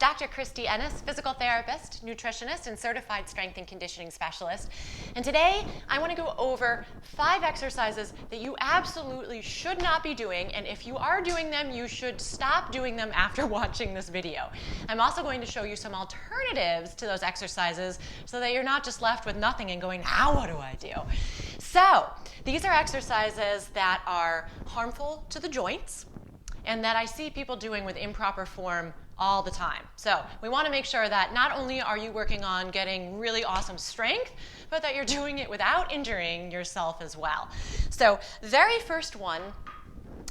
Dr. Kristie Ennis, physical therapist, nutritionist, and certified strength and conditioning specialist. And today, I want to go over 5 exercises that you absolutely should not be doing, and if you are doing them, you should stop doing them after watching this video. I'm also going to show you some alternatives to those exercises so that you're not just left with nothing and going, now what do I do? So, these are exercises that are harmful to the joints and that I see people doing with improper form all the time. So we want to make sure that not only are you working on getting really awesome strength, but that you're doing it without injuring yourself as well. So very first one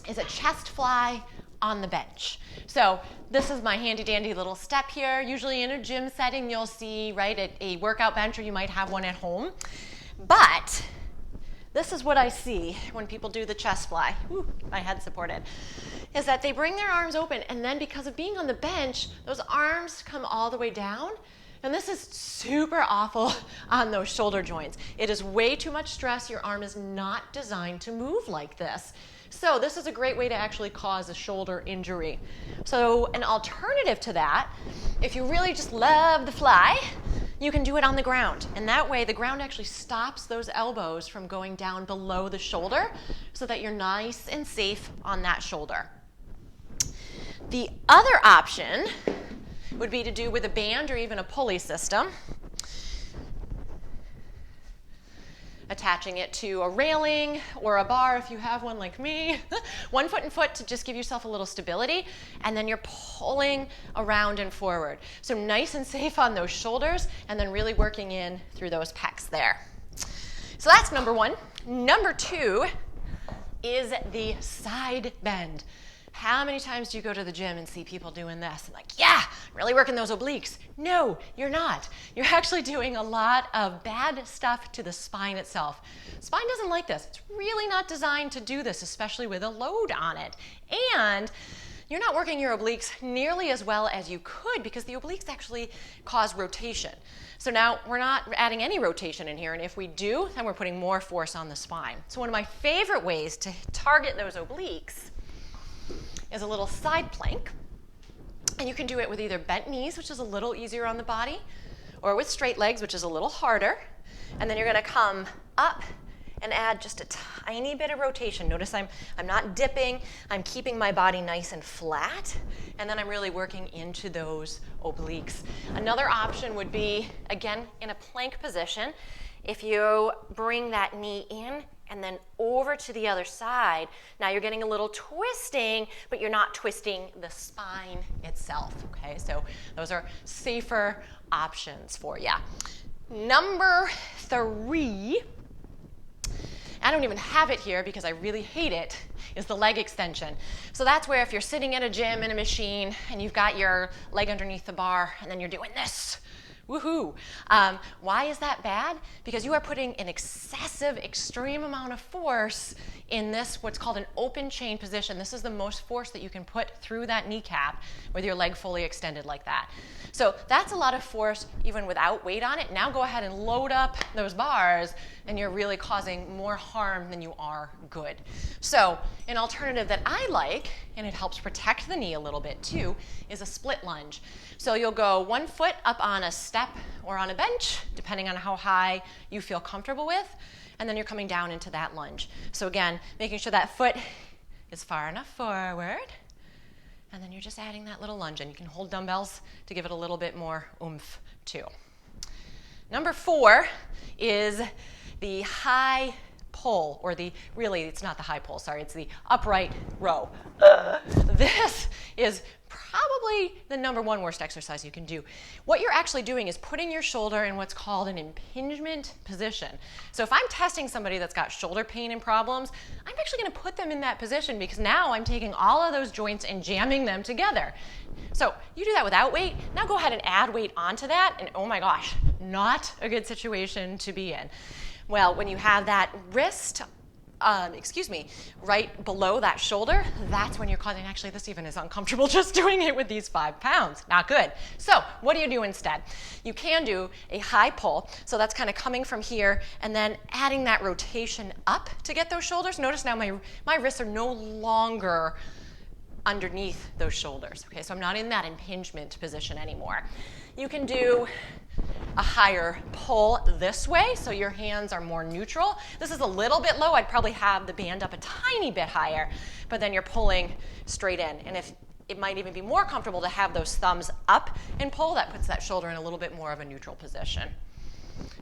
is a chest fly on the bench. So this is my handy dandy little step here. Usually in a gym setting you'll see, right, at a workout bench, or you might have one at home. But this is what I see when people do the chest fly. Ooh, my head supported. Is that they bring their arms open, and then because of being on the bench, those arms come all the way down. And this is super awful on those shoulder joints. It is way too much stress. Your arm is not designed to move like this. So this is a great way to actually cause a shoulder injury. So an alternative to that, if you really just love the fly, you can do it on the ground. And that way the ground actually stops those elbows from going down below the shoulder so that you're nice and safe on that shoulder. The other option would be to do with a band or even a pulley system, attaching it to a railing or a bar if you have one like me. 1 foot and foot to just give yourself a little stability, and then you're pulling around and forward. So nice and safe on those shoulders, and then really working in through those pecs there. So that's number 1. Number 2 is the side bend. How many times do you go to the gym and see people doing this? And like, yeah, really working those obliques. No, you're not. You're actually doing a lot of bad stuff to the spine itself. Spine doesn't like this. It's really not designed to do this, especially with a load on it. And you're not working your obliques nearly as well as you could because the obliques actually cause rotation. So now we're not adding any rotation in here, and if we do, then we're putting more force on the spine. So one of my favorite ways to target those obliques is a little side plank, and you can do it with either bent knees, which is a little easier on the body, or with straight legs, which is a little harder. And then you're going to come up and add just a tiny bit of rotation. Notice I'm not dipping, I'm keeping my body nice and flat, and then I'm really working into those obliques. Another option would be, again, in a plank position. If you bring that knee in and then over to the other side, now you're getting a little twisting, but you're not twisting the spine itself, okay? So those are safer options for you. Number 3, I don't even have it here because I really hate it, is the leg extension. So that's where if you're sitting at a gym in a machine and you've got your leg underneath the bar and then you're doing this, woohoo. Why is that bad? Because you are putting an excessive, extreme amount of force in this, what's called an open chain position. This is the most force that you can put through that kneecap with your leg fully extended like that. So that's a lot of force even without weight on it. Now go ahead and load up those bars, and you're really causing more harm than you are good. So an alternative that I like, and it helps protect the knee a little bit too, is a split lunge. So you'll go 1 foot up on a step or on a bench, depending on how high you feel comfortable with, and then you're coming down into that lunge. So again, making sure that foot is far enough forward, and then you're just adding that little lunge, and you can hold dumbbells to give it a little bit more oomph too. Number 4 is the high pull, or really it's not the high pull, sorry, it's the upright row. This is probably the number 1 worst exercise you can do. What you're actually doing is putting your shoulder in what's called an impingement position. So if I'm testing somebody that's got shoulder pain and problems, I'm actually going to put them in that position because now I'm taking all of those joints and jamming them together. So you do that without weight. Now go ahead and add weight onto that, and oh my gosh, not a good situation to be in. Well, when you have that wrist, right below that shoulder, that's when you're causing, actually this even is uncomfortable just doing it with these 5 pounds. Not good. So what do you do instead? You can do a high pull. So that's kind of coming from here and then adding that rotation up to get those shoulders. Notice now my wrists are no longer underneath those shoulders. Okay, so I'm not in that impingement position anymore. You can do a higher pull this way, so your hands are more neutral. This is a little bit low. I'd probably have the band up a tiny bit higher, but then you're pulling straight in. And if it might even be more comfortable to have those thumbs up and pull, that puts that shoulder in a little bit more of a neutral position.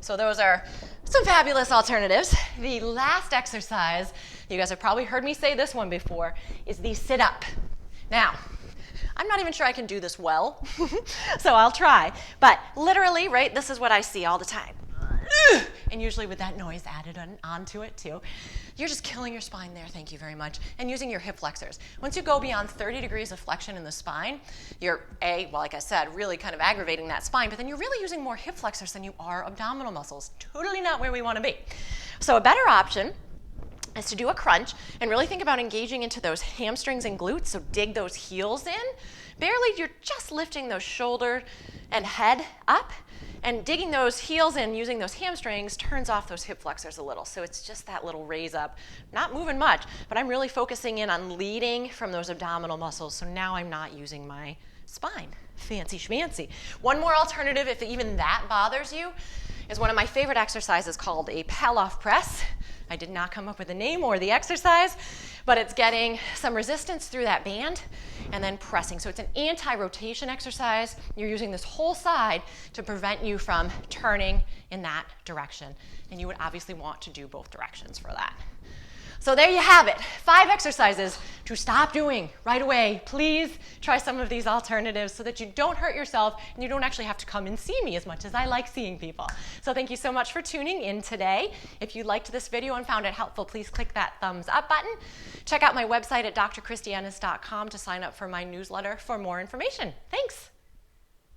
So those are some fabulous alternatives. The last exercise, you guys have probably heard me say this one before, is the sit-up. Now, I'm not even sure I can do this well, so I'll try. But literally, right, this is what I see all the time. And usually with that noise added onto it too. You're just killing your spine there, thank you very much, and using your hip flexors. Once you go beyond 30 degrees of flexion in the spine, you're, well, like I said, really kind of aggravating that spine, but then you're really using more hip flexors than you are abdominal muscles. Totally not where we want to be. So a better option is to do a crunch and really think about engaging into those hamstrings and glutes, so dig those heels in. Barely, you're just lifting those shoulder and head up, and digging those heels in using those hamstrings turns off those hip flexors a little. So it's just that little raise up, not moving much, but I'm really focusing in on leading from those abdominal muscles, so now I'm not using my spine. Fancy schmancy. One more alternative, if even that bothers you, is one of my favorite exercises called a pallof press. I did not come up with the name or the exercise, but it's getting some resistance through that band and then pressing. So it's an anti-rotation exercise. You're using this whole side to prevent you from turning in that direction. And you would obviously want to do both directions for that. So there you have it, 5 exercises to stop doing right away. Please try some of these alternatives so that you don't hurt yourself and you don't actually have to come and see me as much as I like seeing people. So thank you so much for tuning in today. If you liked this video and found it helpful, please click that thumbs up button. Check out my website at drkristieennis.com to sign up for my newsletter for more information. Thanks.